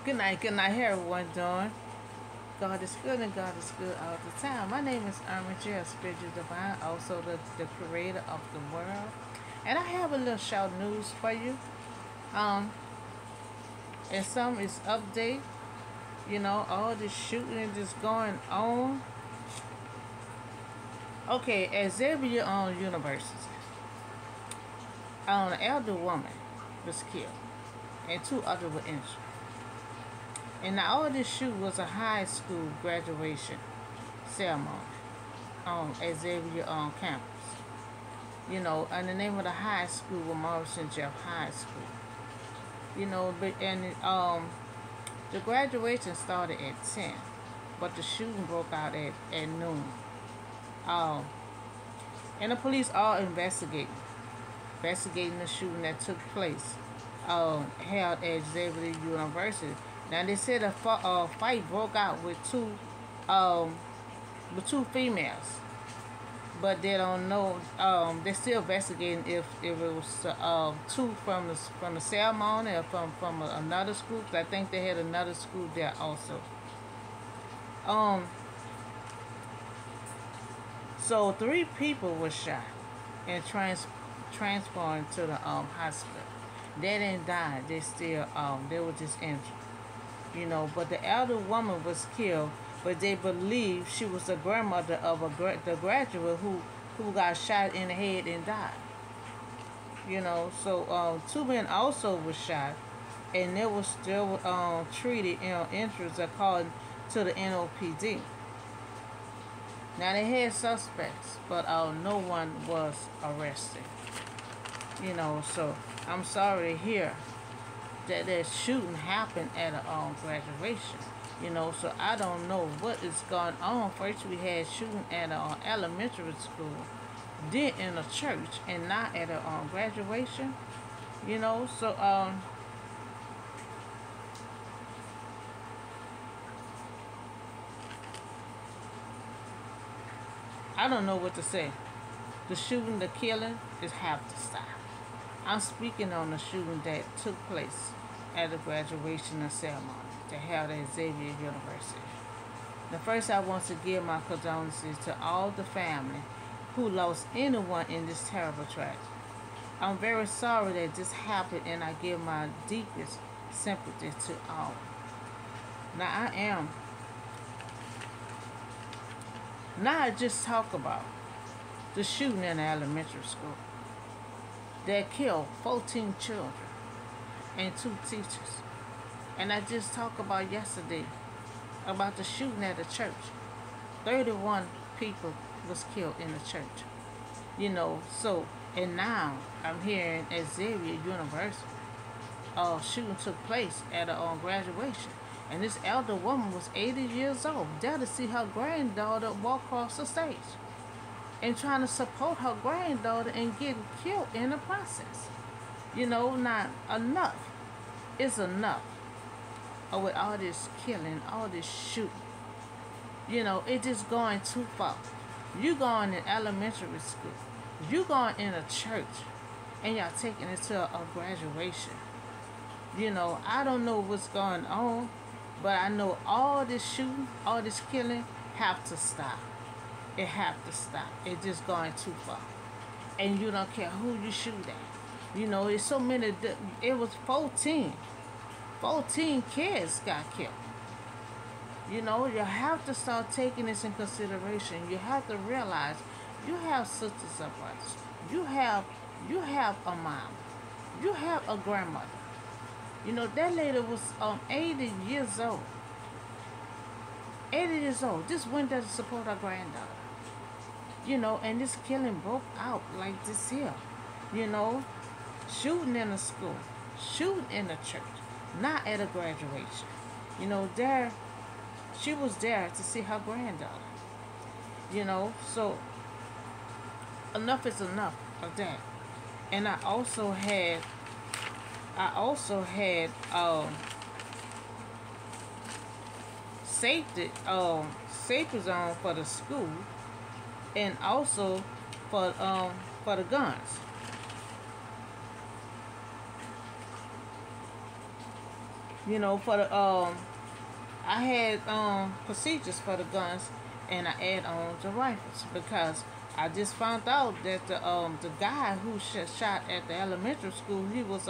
Good night, how everyone doing? God is good and God is good all the time. My name is Irma J, Spiritual Divine, also the creator of the world. And I have a little short news for you. Um, and some is update. All this shooting just going on. Okay, at Xavier University, an elder woman was killed, and two others were injured. And now all this shoot was a high school graduation ceremony at Xavier campus. And the name of the high school was Morrison Jeff High School. The graduation started at 10, but the shooting broke out at noon. Um, and the police are investigating the shooting that took place held at Xavier University. Now they said a fight broke out um, with two females, but they don't know. They're still investigating if it was two from the ceremony or from another school. 'Cause I think they had another school there also. Um, so three people were shot and transported to the hospital. They didn't die. They were just injured. But the elder woman was killed, but they believe she was the grandmother of the graduate who got shot in the head and died. So two men also were shot, and they were still treated injuries according to the NOPD. Now they had suspects, but no one was arrested. So I'm sorry to hear that shooting happened at a graduation. So I don't know what is going on. First we had shooting at an elementary school, then in a church, and not at a graduation. So I don't know what to say. The shooting, the killing, is have to stop. I'm speaking on the shooting that took place at the graduation ceremony that held at Xavier University. Now, first, I want to give my condolences to all the family who lost anyone in this terrible tragedy. I'm very sorry that this happened, and I give my deepest sympathy to all. Now, I just talk about the shooting in the elementary school that killed 14 children and two teachers. And I just talked about yesterday about the shooting at the church. 31 people was killed in the church. And now I'm hearing at Xavier University, shooting took place at a graduation. And this elder woman was 80 years old, there to see her granddaughter walk across the stage and trying to support her granddaughter and getting killed in the process. Not enough. It's enough. With all this killing, all this shooting. It just going too far. You going in elementary school. You going in a church. And y'all taking it to a graduation. I don't know what's going on. But I know all this shooting, all this killing have to stop. It have to stop. It's just going too far. And you don't care who you shoot at. It's so many. It was 14. 14 kids got killed. You have to start taking this in consideration. You have to realize you have sisters of brothers. You have a mom. You have a grandmother. That lady was 80 years old. 80 years old. Just went there to support her granddaughter. And this killing broke out like this here. Shooting in a school. Shooting in a church. Not at a graduation. There, she was there to see her granddaughter. So enough is enough of that. And I also had safety zone for the school and also for the guns. For the I had procedures for the guns, and I add on the rifles because I just found out that the guy who shot at the elementary school, he was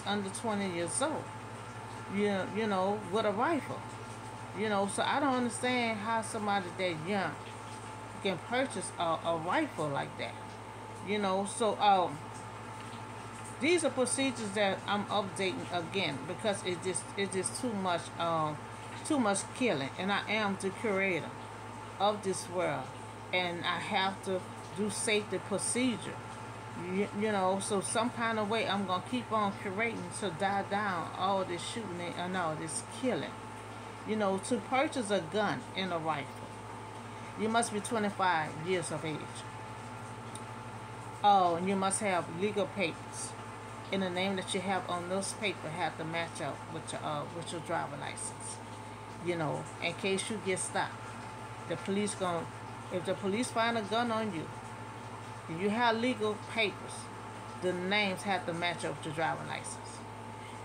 under 20 years old. With a rifle. So I don't understand how somebody that young can purchase a rifle like that. So these are procedures that I'm updating again because it's just too much killing, and I am the curator of this world, and I have to do safety procedure. So some kind of way I'm gonna keep on curating to die down all this shooting and all this killing. To purchase a gun and a rifle, you must be 25 years of age. Oh, and you must have legal papers. And the name that you have on those papers have to match up with your driver license. In case you get stopped, the police going if the police find a gun on you, if you have legal papers, the names have to match up with your driver license.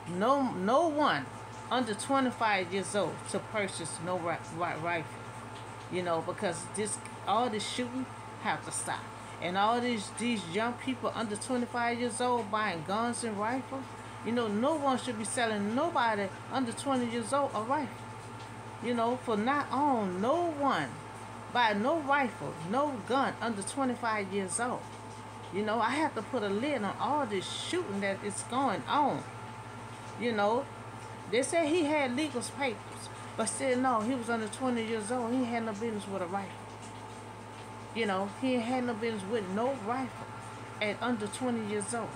No one under 25 years old to purchase no rifle. Because all this shooting have to stop. And all these young people under 25 years old buying guns and rifles, no one should be selling nobody under 20 years old a rifle. For not on no one buy no rifle, no gun under 25 years old. I have to put a lid on all this shooting that is going on. They said he had legal papers, but still no, he was under 20 years old. He had no business with a rifle. He ain't had no business with no rifle at under 20 years old.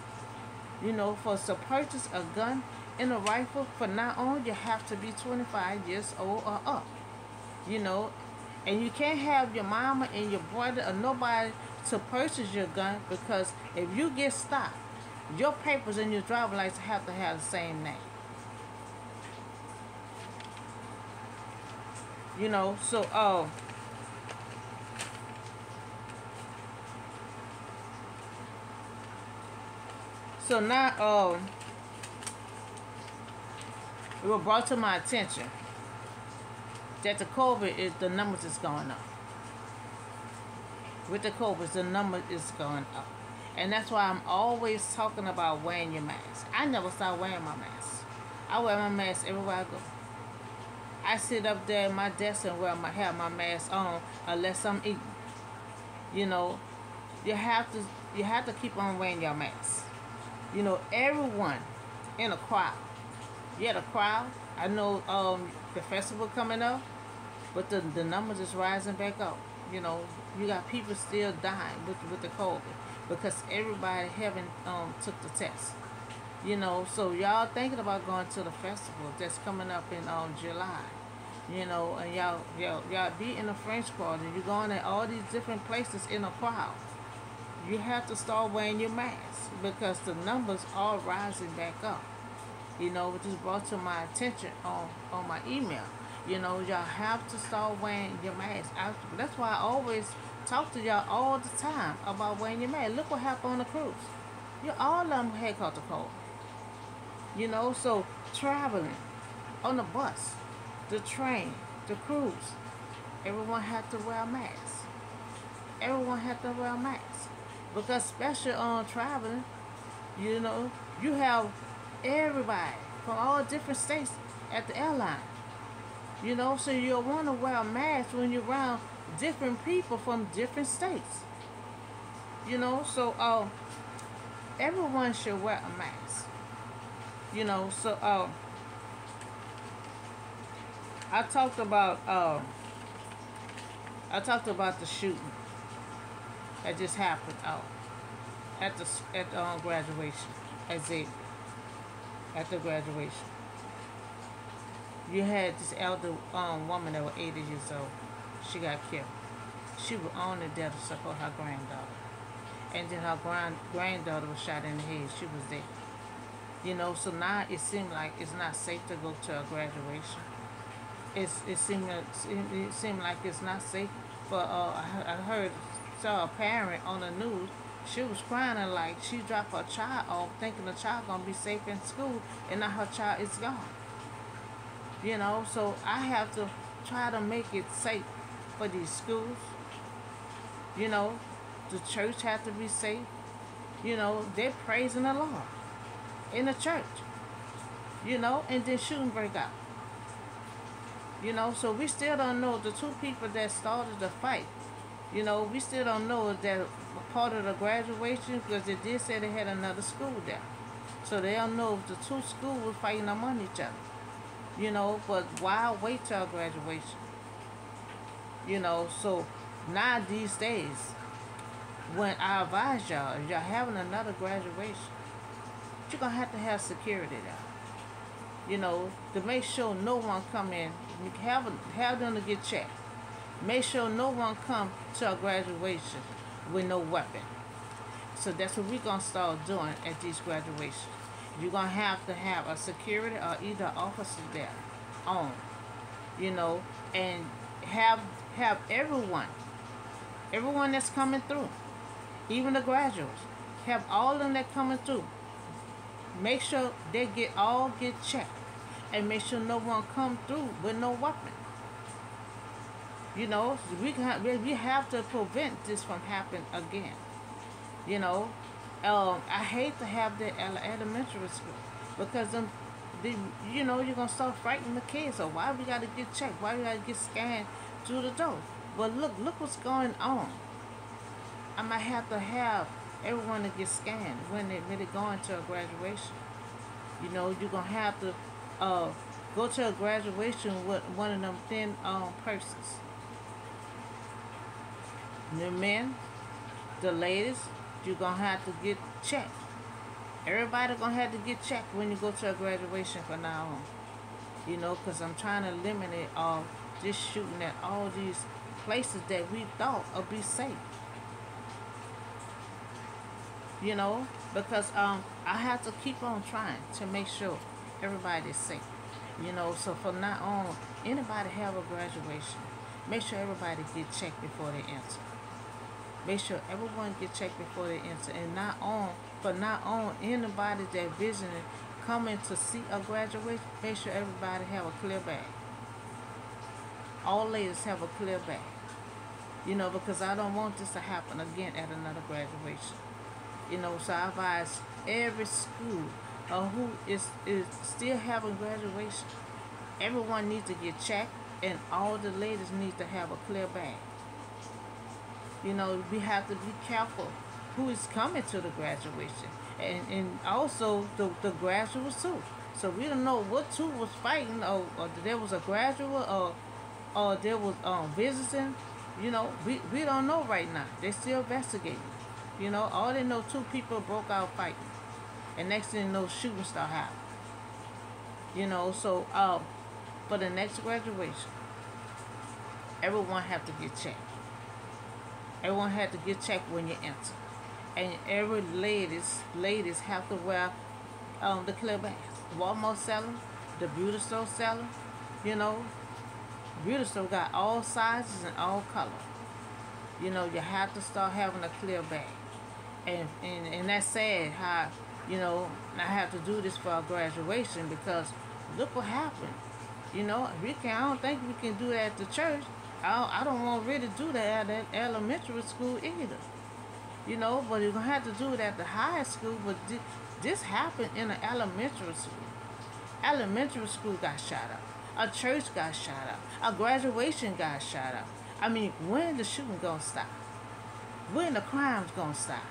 For to purchase a gun and a rifle, for now on, you have to be 25 years old or up. And you can't have your mama and your brother or nobody to purchase your gun, because if you get stopped, your papers and your driver's license have to have the same name. So now, it was brought to my attention that the numbers is going up. With the COVID, the number is going up. And that's why I'm always talking about wearing your mask. I never stop wearing my mask. I wear my mask everywhere I go. I sit up there at my desk and have my mask on unless I'm eating. You have to keep on wearing your mask. Everyone in a crowd. Yeah, the crowd. I know the festival coming up, but the numbers is rising back up. You got people still dying with the COVID because everybody haven't took the test. So y'all thinking about going to the festival that's coming up in July. And y'all be in the French Quarter. You're going to all these different places in a crowd. You have to start wearing your mask because the numbers are rising back up. Which is brought to my attention on my email. Y'all have to start wearing your mask. That's why I always talk to y'all all the time about wearing your mask. Look what happened on the cruise. All of them had caught the cold. So traveling on the bus, the train, the cruise, everyone had to wear a mask. Everyone had to wear a mask. Because especially on traveling, you have everybody from all different states at the airline. So you'll want to wear a mask when you're around different people from different states. So everyone should wear a mask. So I talked about the shooting that just happened at the graduation at Xavier. At the graduation, you had this elder woman that was 80 years old. She got killed. She was on the death to support her granddaughter, and then her granddaughter was shot in the head. She was dead. So now it seemed like it's not safe to go to a graduation. It seemed like it's not safe for. I saw a parent on the news She was crying and like she dropped her child off thinking the child gonna be safe in school and now her child is gone. So I have to try to make it safe for these schools. You know, the church have to be safe. They're praising the Lord in the church. And then shooting break out. So we still don't know the two people that started the fight. We still don't know that part of the graduation because they did say they had another school there. So they don't know if the two schools were fighting among each other. But why wait till graduation? So now these days, when I advise y'all, if y'all having another graduation, you're going to have security there. To make sure no one come in, have them to get checked. Make sure no one come to a graduation with no weapon. So that's what we're going to start doing at these graduations. You're going to have a security or either officer there on, and have everyone that's coming through, even the graduates, have all of them that coming through. Make sure they get checked, and make sure no one come through with no weapon. We have to prevent this from happening again. I hate to have that elementary school because you're gonna start frightening the kids. So why we gotta get checked? Why we gotta get scanned through the door? But look what's going on. I might have to have everyone to get scanned when they go into a graduation. You're gonna have to go to a graduation with one of them thin purses. The men, the ladies, you're gonna have to get checked. Everybody gonna have to get checked when you go to a graduation from now on. Because I'm trying to eliminate all this shooting at all these places that we thought would be safe. Because I have to keep on trying to make sure everybody's safe. So from now on, anybody have a graduation, make sure everybody get checked before they enter. Make sure everyone get checked before they enter. And from now on, anybody that visiting, coming to see a graduation, make sure everybody have a clear bag. All ladies have a clear bag. Because I don't want this to happen again at another graduation. So I advise every school who is still having graduation, everyone needs to get checked, and all the ladies need to have a clear bag. We have to be careful who is coming to the graduation, and also the graduates too. So we don't know what two was fighting, or there was a graduate, or there was visiting. We don't know right now. They're still investigating. All they know, two people broke out fighting, and next thing you know, shooting start happening. So for the next graduation, everyone have to get checked. Everyone had to get checked when you enter, and every ladies have to wear the clear bags. Walmart selling, the beauty store selling. Beauty store got all sizes and all colors. You have to start having a clear bag. And that's sad how, I have to do this for our graduation because look what happened. I don't think we can do that at the church. I don't want to really do that at elementary school either. But you're going to have to do it at the high school. But this happened in an elementary school. Elementary school got shot up. A church got shot up. A graduation got shot up. I mean, when the shooting gonna stop? When the crime's gonna stop?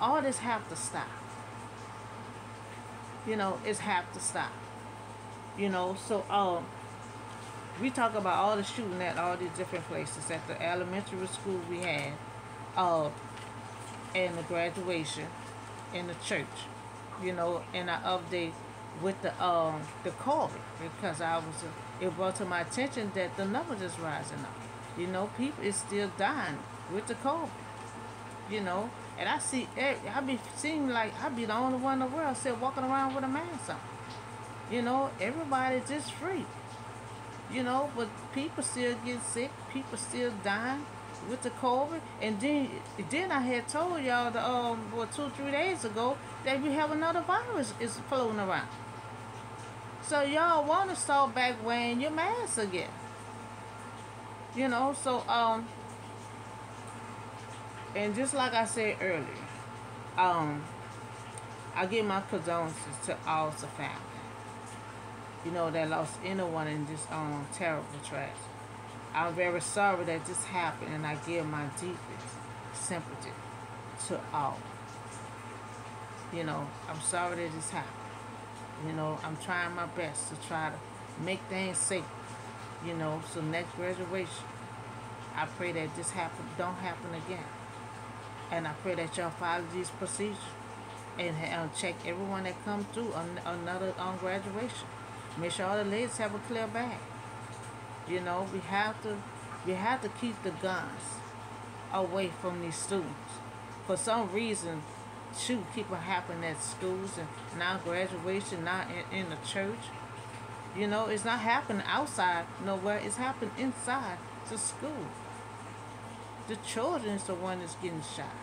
All this have to stop. It's have to stop. So we talk about all the shooting at all these different places. At the elementary school we had, and the graduation, in the church, and I update with the COVID because it brought to my attention that the numbers is rising up. People is still dying with the COVID. And I be seeing like I be the only one in the world still walking around with a mask on. Everybody just free. But people still get sick. People still dying. with the COVID, and then I had told y'all the 2 3 days ago that we have another virus is floating around. So y'all want to start back wearing your mask again, So and just like I said earlier, um, I give my condolences to all the family, that lost anyone in this terrible tragedy. I'm very sorry that this happened, and I give my deepest sympathy to all. I'm sorry that this happened. I'm trying my best to try to make things safe. So next graduation, I pray that this don't happen again, and I pray that y'all follow these procedures and check everyone that comes through on another graduation. Make sure all the ladies have a clear bag. We have to keep the guns away from these students. For some reason, keep it happening at schools and now graduation, now in the church. It's not happening outside nowhere. It's happening inside the school. The children is the one that's getting shot.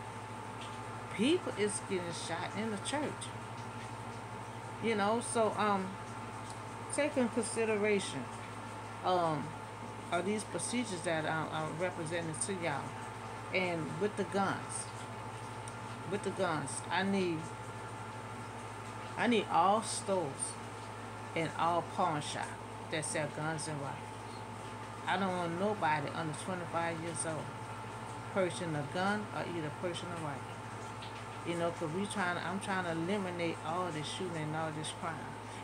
People is getting shot in the church. So take in consideration are these procedures that I'm representing to y'all. And with the guns, I need all stores and all pawn shops that sell guns and rifles. I don't want nobody under 25 years old purchasing a gun or either purchasing a rifle. Because I'm trying to eliminate all this shooting and all this crime.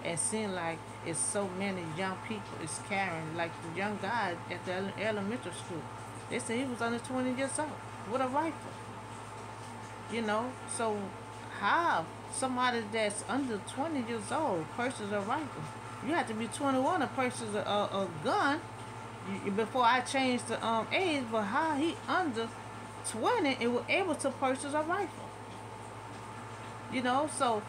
And seem like it's so many young people is carrying, like the young guy at the elementary school. They said he was under 20 years old with a rifle. So how somebody that's under 20 years old purchases a rifle? You have to be 21 to purchase a gun. Before I changed the age, but how he under 20 and was able to purchase a rifle? So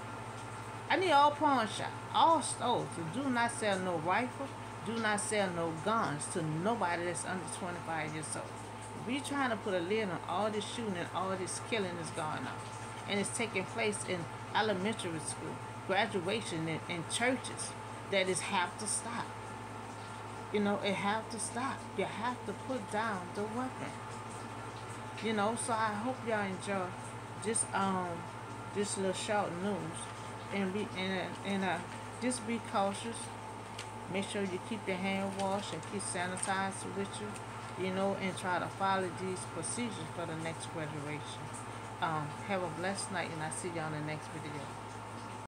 I need all pawn shops, all stores to do not sell no rifle, do not sell no guns to nobody that's under 25 years old. We trying to put a lid on all this shooting and all this killing that's going on. And it's taking place in elementary school, graduation, and churches. That is have to stop. It have to stop. You have to put down the weapon. So I hope y'all enjoy this little short news, and just be cautious. Make sure you keep your hand washed and keep sanitizer with you, and try to follow these procedures for the next graduation. Have a blessed night, and I'll see you on the next video.